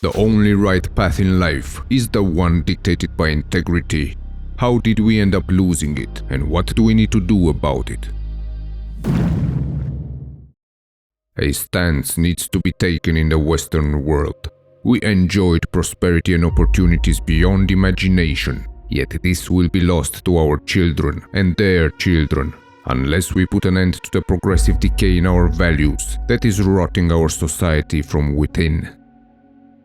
The only right path in life is the one dictated by integrity. How did we end up losing it, and what do we need to do about it? A stance needs to be taken in the Western world. We enjoyed prosperity and opportunities beyond imagination, yet this will be lost to our children and their children, unless we put an end to the progressive decay in our values that is rotting our society from within.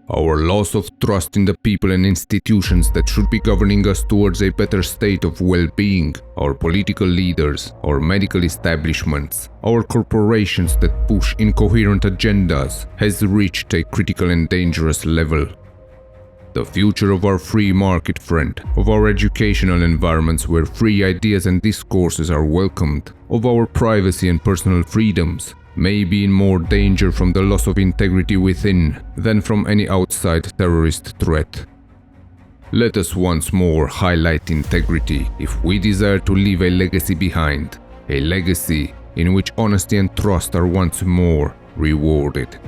Our loss of trust in the people and institutions that should be governing us towards a better state of well-being, our political leaders, our medical establishments, our corporations that push incoherent agendas, has reached a critical and dangerous level. The future of our free market, friend, of our educational environments where free ideas and discourses are welcomed, of our privacy and personal freedoms, may be in more danger from the loss of integrity within than from any outside terrorist threat. Let us once more highlight integrity if we desire to leave a legacy behind, a legacy in which honesty and trust are once more rewarded.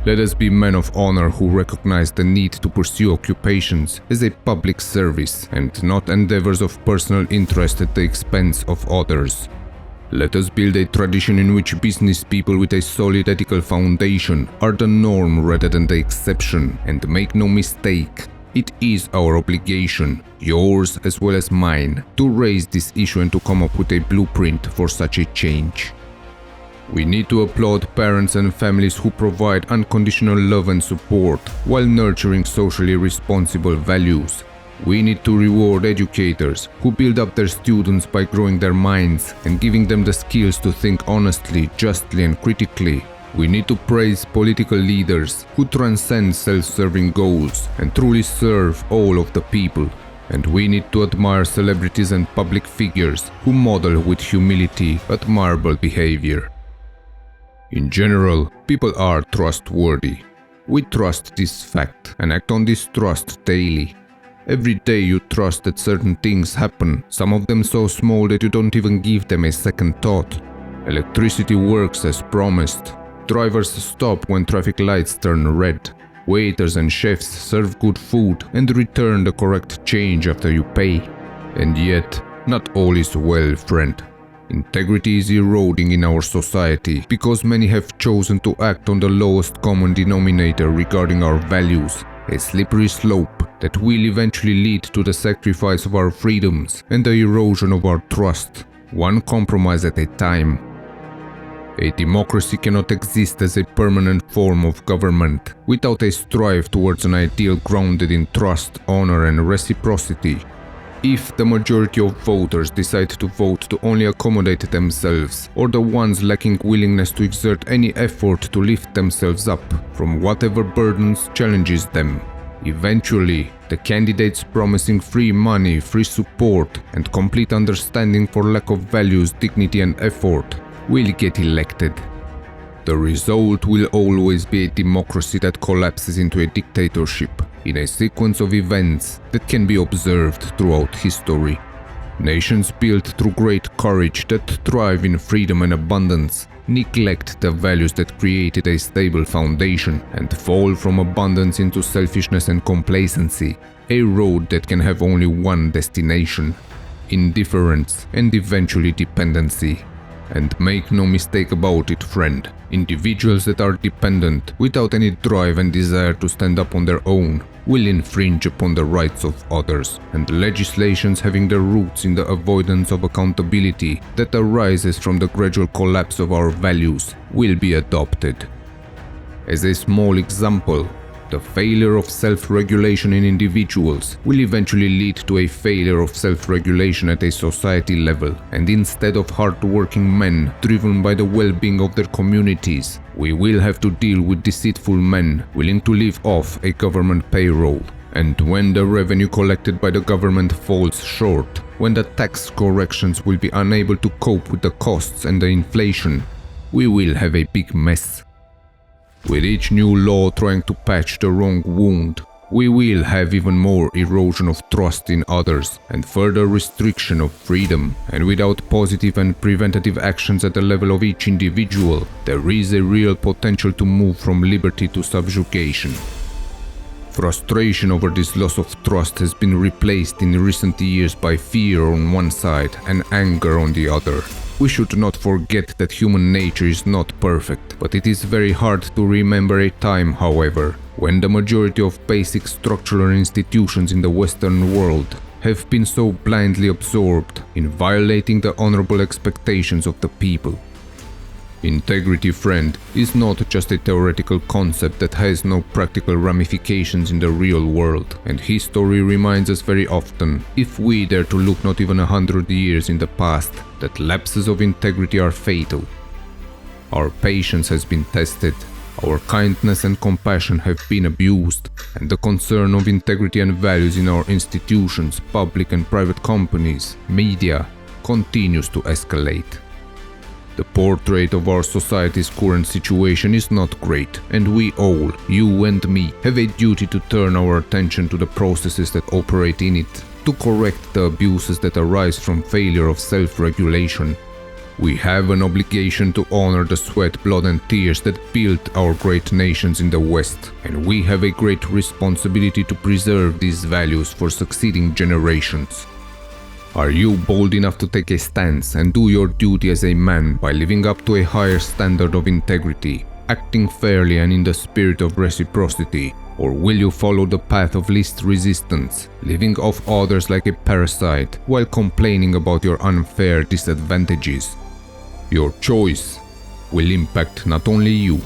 Let us be men of honor who recognize the need to pursue occupations as a public service and not endeavors of personal interest at the expense of others. Let us build a tradition in which business people with a solid ethical foundation are the norm rather than the exception, and make no mistake, it is our obligation, yours as well as mine, to raise this issue and to come up with a blueprint for such a change. We need to applaud parents and families who provide unconditional love and support while nurturing socially responsible values. We need to reward educators who build up their students by growing their minds and giving them the skills to think honestly, justly and critically. We need to praise political leaders who transcend self-serving goals and truly serve all of the people. And we need to admire celebrities and public figures who model with humility admirable behavior. In general, people are trustworthy. We trust this fact and act on this trust daily. Every day you trust that certain things happen, some of them so small that you don't even give them a second thought. Electricity works as promised. Drivers stop when traffic lights turn red. Waiters and chefs serve good food and return the correct change after you pay. And yet, not all is well, friend. Integrity is eroding in our society because many have chosen to act on the lowest common denominator regarding our values, a slippery slope that will eventually lead to the sacrifice of our freedoms and the erosion of our trust, one compromise at a time. A democracy cannot exist as a permanent form of government without a strive towards an ideal grounded in trust, honor and reciprocity. If the majority of voters decide to vote to only accommodate themselves, or the ones lacking willingness to exert any effort to lift themselves up from whatever burdens challenges them, eventually, the candidates promising free money, free support, and complete understanding for lack of values, dignity and effort will get elected. The result will always be a democracy that collapses into a dictatorship in a sequence of events that can be observed throughout history. Nations built through great courage that thrive in freedom and abundance neglect the values that created a stable foundation and fall from abundance into selfishness and complacency, a road that can have only one destination: indifference and eventually dependency. And make no mistake about it, friend, individuals that are dependent without any drive and desire to stand up on their own will infringe upon the rights of others, and legislations having their roots in the avoidance of accountability that arises from the gradual collapse of our values will be adopted. As a small example, the failure of self-regulation in individuals will eventually lead to a failure of self-regulation at a society level, and instead of hard-working men driven by the well-being of their communities, we will have to deal with deceitful men willing to live off a government payroll. And when the revenue collected by the government falls short, when the tax corrections will be unable to cope with the costs and the inflation, we will have a big mess. With each new law trying to patch the wrong wound, we will have even more erosion of trust in others and further restriction of freedom. And without positive and preventative actions at the level of each individual, there is a real potential to move from liberty to subjugation. Frustration over this loss of trust has been replaced in recent years by fear on one side and anger on the other. We should not forget that human nature is not perfect, but it is very hard to remember a time, however, when the majority of basic structural institutions in the Western world have been so blindly absorbed in violating the honorable expectations of the people. Integrity, friend, is not just a theoretical concept that has no practical ramifications in the real world, and history reminds us very often, if we dare to look not even 100 years in the past, that lapses of integrity are fatal. Our patience has been tested, our kindness and compassion have been abused, and the concern of integrity and values in our institutions, public and private companies, media, continues to escalate. The portrait of our society's current situation is not great, and we all, you and me, have a duty to turn our attention to the processes that operate in it, to correct the abuses that arise from failure of self-regulation. We have an obligation to honor the sweat, blood and tears that built our great nations in the West, and we have a great responsibility to preserve these values for succeeding generations. Are you bold enough to take a stance and do your duty as a man by living up to a higher standard of integrity, acting fairly and in the spirit of reciprocity, or will you follow the path of least resistance, living off others like a parasite while complaining about your unfair disadvantages? Your choice will impact not only you,